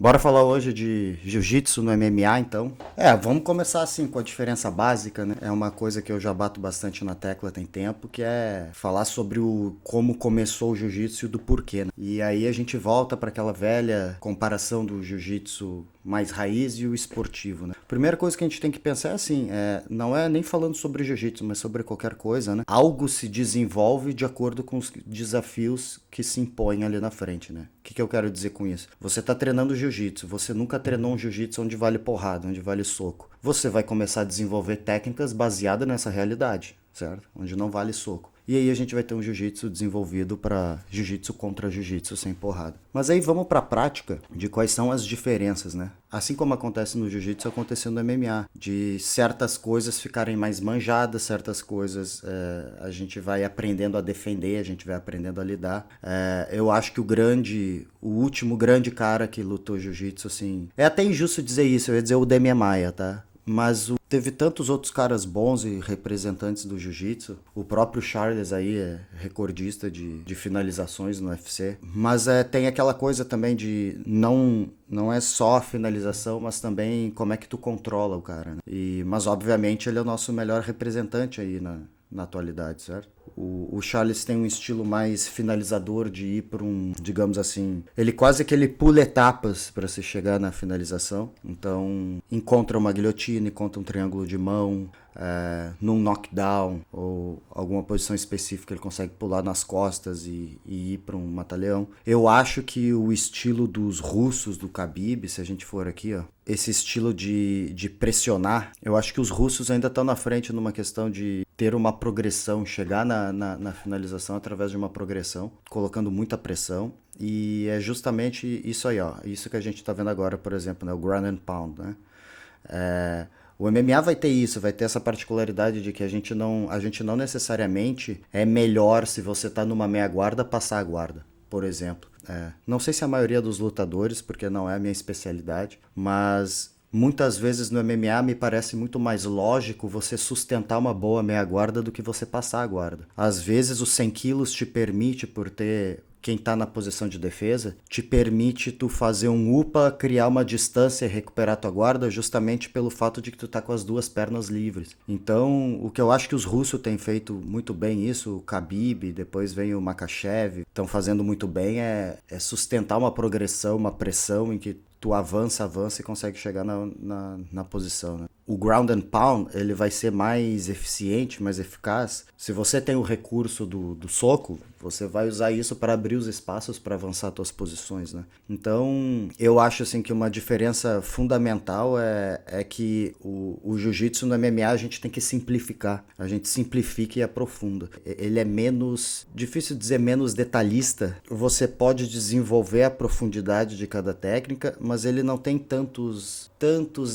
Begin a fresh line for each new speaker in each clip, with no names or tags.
Bora falar hoje de jiu-jitsu no MMA, então? Vamos começar assim com a diferença básica, né? É uma coisa que eu já bato bastante na tecla tem tempo, que é falar sobre o como começou o jiu-jitsu e do porquê, né? E aí a gente volta para aquela velha comparação do jiu-jitsu mais raiz e o esportivo, né? Primeira coisa que a gente tem que pensar é assim, não é nem falando sobre jiu-jitsu, mas sobre qualquer coisa, né? Algo se desenvolve de acordo com os desafios que se impõem ali na frente, né? O que eu quero dizer com isso? Você está treinando jiu-jitsu, você nunca treinou um jiu-jitsu onde vale porrada, onde vale soco. Você vai começar a desenvolver técnicas baseadas nessa realidade, certo? Onde não vale soco. E aí a gente vai ter um jiu-jitsu desenvolvido para jiu-jitsu contra jiu-jitsu sem porrada. Mas aí vamos para a prática de quais são as diferenças, né? Assim como acontece no jiu-jitsu, aconteceu no MMA. De certas coisas ficarem mais manjadas, certas coisas a gente vai aprendendo a defender, a gente vai aprendendo a lidar. Eu acho que o último grande cara que lutou jiu-jitsu, assim... É até injusto dizer isso, eu ia dizer o Demian Maia, tá? Mas teve tantos outros caras bons e representantes do jiu-jitsu. O próprio Charles aí é recordista de finalizações no UFC. Mas tem aquela coisa também de não é só a finalização, mas também como é que tu controla o cara, né? Mas obviamente ele é o nosso melhor representante aí na atualidade, certo? O Charles tem um estilo mais finalizador de ir para um, digamos assim, ele pula etapas para se chegar na finalização. Então, encontra uma guilhotina, encontra um triângulo de mão, num knockdown ou alguma posição específica ele consegue pular nas costas e ir para um mata-leão. Eu acho que o estilo dos russos, do Khabib, se a gente for aqui, ó, esse estilo de pressionar, eu acho que os russos ainda estão na frente numa questão de ter uma progressão, chegar na finalização através de uma progressão, colocando muita pressão. E é justamente isso aí, ó, isso que a gente está vendo agora, por exemplo, né, o ground and pound, né? O MMA vai ter isso, vai ter essa particularidade de que a gente não necessariamente é melhor se você está numa meia guarda passar a guarda, por exemplo. Não sei se a maioria dos lutadores, porque não é a minha especialidade, mas muitas vezes no MMA me parece muito mais lógico você sustentar uma boa meia guarda do que você passar a guarda. Às vezes os 100 quilos te permite, por ter quem tá na posição de defesa, te permite tu fazer um UPA, criar uma distância e recuperar tua guarda justamente pelo fato de que tu tá com as duas pernas livres. Então, o que eu acho que os russos têm feito muito bem isso, o Khabib, depois vem o Makhachev, estão fazendo muito bem é sustentar uma progressão, uma pressão em que tu avança e consegue chegar na posição, né? O ground and pound, ele vai ser mais eficiente, mais eficaz. Se você tem o recurso do soco, você vai usar isso para abrir os espaços para avançar suas posições, né? Então, eu acho assim que uma diferença fundamental é que o jiu-jitsu no MMA a gente tem que simplificar. A gente simplifica e aprofunda. Ele é menos, difícil dizer menos detalhista. Você pode desenvolver a profundidade de cada técnica, mas ele não tem tantos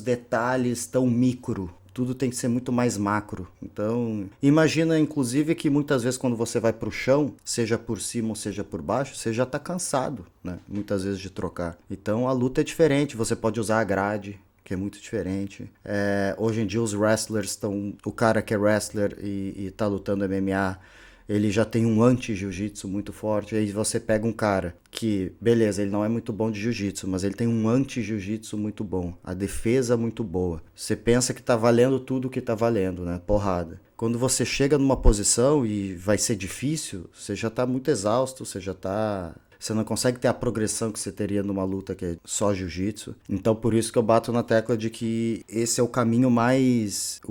detalhes tão micro. Tudo tem que ser muito mais macro. Então, imagina inclusive que muitas vezes quando você vai pro chão, seja por cima ou seja por baixo, você já tá cansado, né? Muitas vezes de trocar. Então a luta é diferente, você pode usar a grade, que é muito diferente. Hoje em dia os wrestlers estão... O cara que é wrestler e tá lutando MMA, ele já tem um anti-jiu-jitsu muito forte. Aí você pega um cara que, beleza, ele não é muito bom de jiu-jitsu, mas ele tem um anti-jiu-jitsu muito bom. A defesa muito boa. Você pensa que tá valendo tudo que tá valendo, né? Porrada. Quando você chega numa posição e vai ser difícil, você já tá muito exausto, você não consegue ter a progressão que você teria numa luta que é só jiu-jitsu. Então por isso que eu bato na tecla de que esse é o caminho mais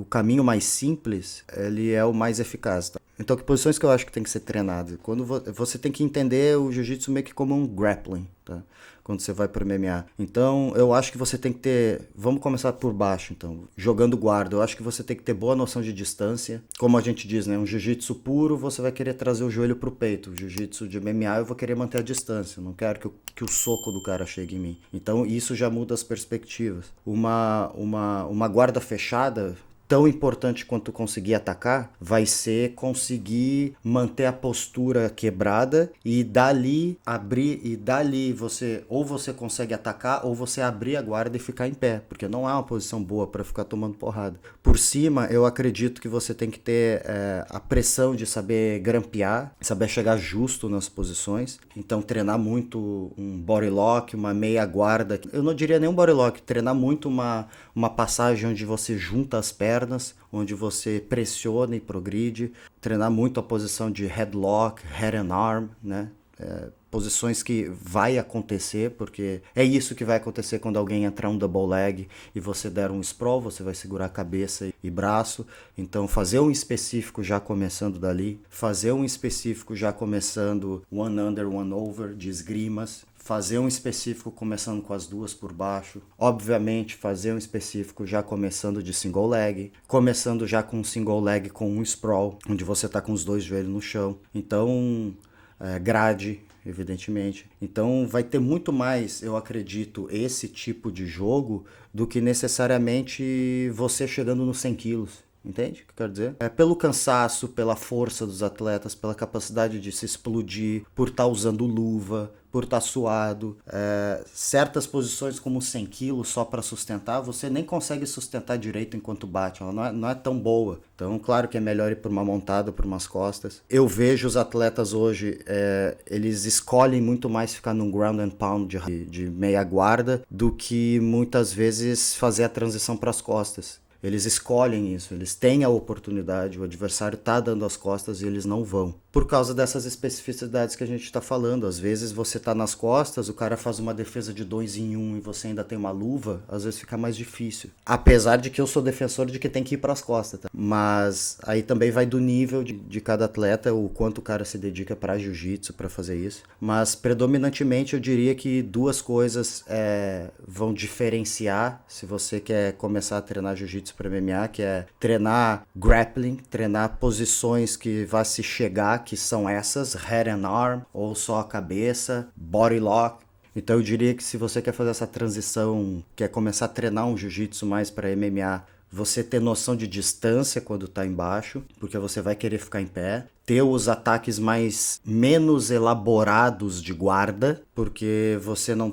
simples, ele é o mais eficaz, tá? Então que posições que eu acho que tem que ser treinado? Quando você tem que entender o jiu-jitsu meio que como um grappling, tá? Quando você vai pro MMA. Então, eu acho que você tem que ter... Vamos começar por baixo, então. Jogando guarda. Eu acho que você tem que ter boa noção de distância. Como a gente diz, né? Um jiu-jitsu puro, você vai querer trazer o joelho pro peito. O jiu-jitsu de MMA, eu vou querer manter a distância. Eu não quero que o soco do cara chegue em mim. Então, isso já muda as perspectivas. Uma guarda fechada... tão importante quanto conseguir atacar vai ser conseguir manter a postura quebrada e dali abrir, e dali você consegue atacar ou você abrir a guarda e ficar em pé, porque não é uma posição boa para ficar tomando porrada. Por cima, eu acredito que você tem que ter a pressão de saber grampear, saber chegar justo nas posições. Então treinar muito um body lock, uma meia guarda, eu não diria nem um body lock, treinar muito uma passagem onde você junta as pernas, onde você pressiona e progride, treinar muito a posição de headlock, head and arm, né? Posições que vai acontecer, porque é isso que vai acontecer quando alguém entrar um double leg e você der um sprawl, você vai segurar a cabeça e braço. Então fazer um específico já começando dali, fazer um específico já começando one under, one over de esgrimas, fazer um específico começando com as duas por baixo, obviamente fazer um específico já começando de single leg, começando já com um single leg com um sprawl, onde você está com os dois joelhos no chão. Então grade, evidentemente. Então vai ter muito mais, eu acredito, esse tipo de jogo do que necessariamente você chegando nos 100 quilos. Entende o que eu quero dizer? Pelo cansaço, pela força dos atletas, pela capacidade de se explodir, por estar usando luva, por estar suado. Certas posições como 100 quilos só para sustentar, você nem consegue sustentar direito enquanto bate. Ela não é tão boa. Então, claro que é melhor ir por uma montada, por umas costas. Eu vejo os atletas hoje, eles escolhem muito mais ficar num ground and pound de meia guarda do que muitas vezes fazer a transição para as costas. Eles escolhem isso, eles têm a oportunidade, o adversário está dando as costas e eles não vão. Por causa dessas especificidades que a gente está falando. Às vezes você está nas costas, o cara faz uma defesa de 2 em 1 e você ainda tem uma luva, às vezes fica mais difícil. Apesar de que eu sou defensor de que tem que ir para as costas. Tá? Mas aí também vai do nível de cada atleta, o quanto o cara se dedica para jiu-jitsu, para fazer isso. Mas predominantemente eu diria que duas coisas vão diferenciar se você quer começar a treinar jiu-jitsu para MMA, que é treinar grappling, treinar posições que vai se chegar, que são essas, head and arm, ou só a cabeça, body lock. Então eu diria que se você quer fazer essa transição, quer começar a treinar um jiu-jitsu mais para MMA, você ter noção de distância quando tá embaixo, porque você vai querer ficar em pé. Ter os ataques menos elaborados de guarda, porque você não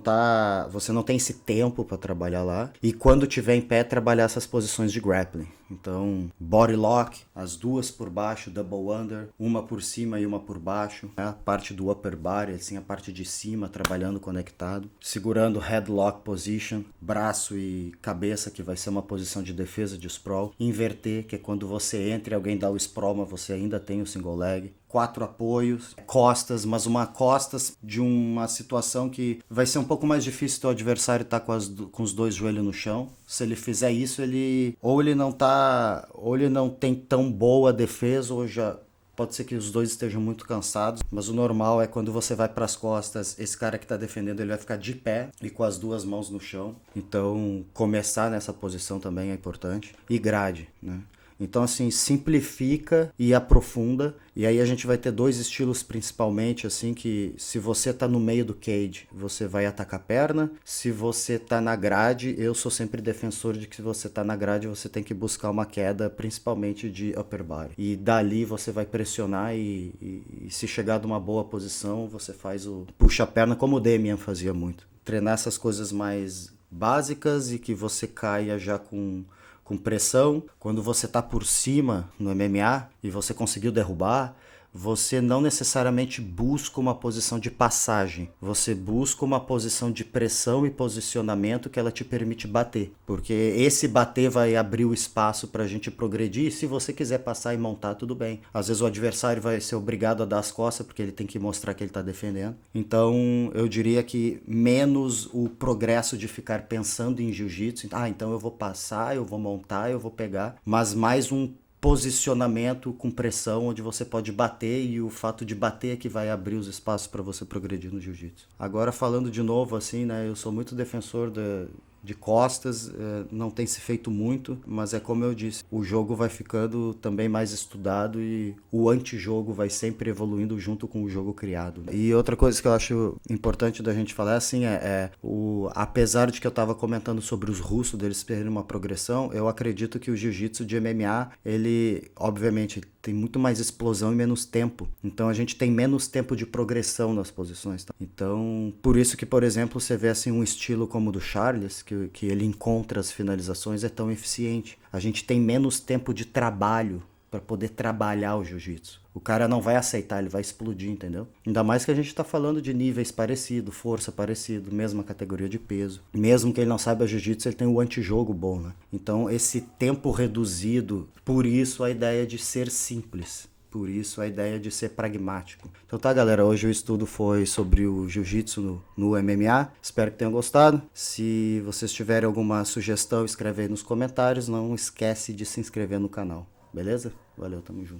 tem esse tempo para trabalhar lá. E quando tiver em pé, trabalhar essas posições de grappling. Então, body lock, as duas por baixo, double under, uma por cima e uma por baixo. Né? A parte do upper body, assim, a parte de cima, trabalhando conectado. Segurando headlock position, braço e cabeça, que vai ser uma posição de defesa de sprawl. Inverter, que é quando você entra e alguém dá o sprawl, mas você ainda tem o single leg. 4 apoios, costas, mas uma costas de uma situação que vai ser um pouco mais difícil o teu adversário estar com os dois joelhos no chão. Se ele fizer isso, ele não tem tão boa defesa, ou já pode ser que os dois estejam muito cansados, mas o normal é quando você vai para as costas, esse cara que está defendendo, ele vai ficar de pé e com as duas mãos no chão. Então, começar nessa posição também é importante. E grade, né? Então, assim, simplifica e aprofunda. E aí a gente vai ter dois estilos principalmente, assim, que se você tá no meio do cage, você vai atacar a perna. Se você tá na grade, eu sou sempre defensor de que se você tá na grade, você tem que buscar uma queda, principalmente de upper body. E dali você vai pressionar e se chegar numa boa posição, você faz o puxa a perna, como o Demian fazia muito. Treinar essas coisas mais básicas e que você caia já com pressão. Quando você está por cima no MMA e você conseguiu derrubar, você não necessariamente busca uma posição de passagem, você busca uma posição de pressão e posicionamento que ela te permite bater, porque esse bater vai abrir o espaço para a gente progredir, e se você quiser passar e montar, tudo bem. Às vezes o adversário vai ser obrigado a dar as costas, porque ele tem que mostrar que ele está defendendo. Então eu diria que menos o progresso de ficar pensando em jiu-jitsu, então eu vou passar, eu vou montar, eu vou pegar, mas mais um posicionamento com pressão, onde você pode bater, e o fato de bater é que vai abrir os espaços para você progredir no jiu-jitsu. Agora, falando de novo assim, né, eu sou muito defensor de costas, não tem se feito muito, mas é como eu disse, o jogo vai ficando também mais estudado e o antijogo vai sempre evoluindo junto com o jogo criado. E outra coisa que eu acho importante da gente falar assim apesar de que eu estava comentando sobre os russos, deles terem uma progressão, eu acredito que o jiu-jitsu de MMA, ele, obviamente, tem muito mais explosão e menos tempo. Então a gente tem menos tempo de progressão nas posições. Tá? Então, por isso que, por exemplo, você vê assim um estilo como o do Charles, que ele encontra as finalizações, é tão eficiente. A gente tem menos tempo de trabalho para poder trabalhar o jiu-jitsu. O cara não vai aceitar, ele vai explodir, entendeu? Ainda mais que a gente tá falando de níveis parecidos, força parecido, mesma categoria de peso. Mesmo que ele não saiba jiu-jitsu, ele tem o antijogo bom, né? Então, esse tempo reduzido, por isso a ideia de ser simples. Por isso a ideia de ser pragmático. Então tá, galera, hoje o estudo foi sobre o jiu-jitsu no MMA. Espero que tenham gostado. Se vocês tiverem alguma sugestão, escreve aí nos comentários. Não esquece de se inscrever no canal. Beleza? Valeu, tamo junto.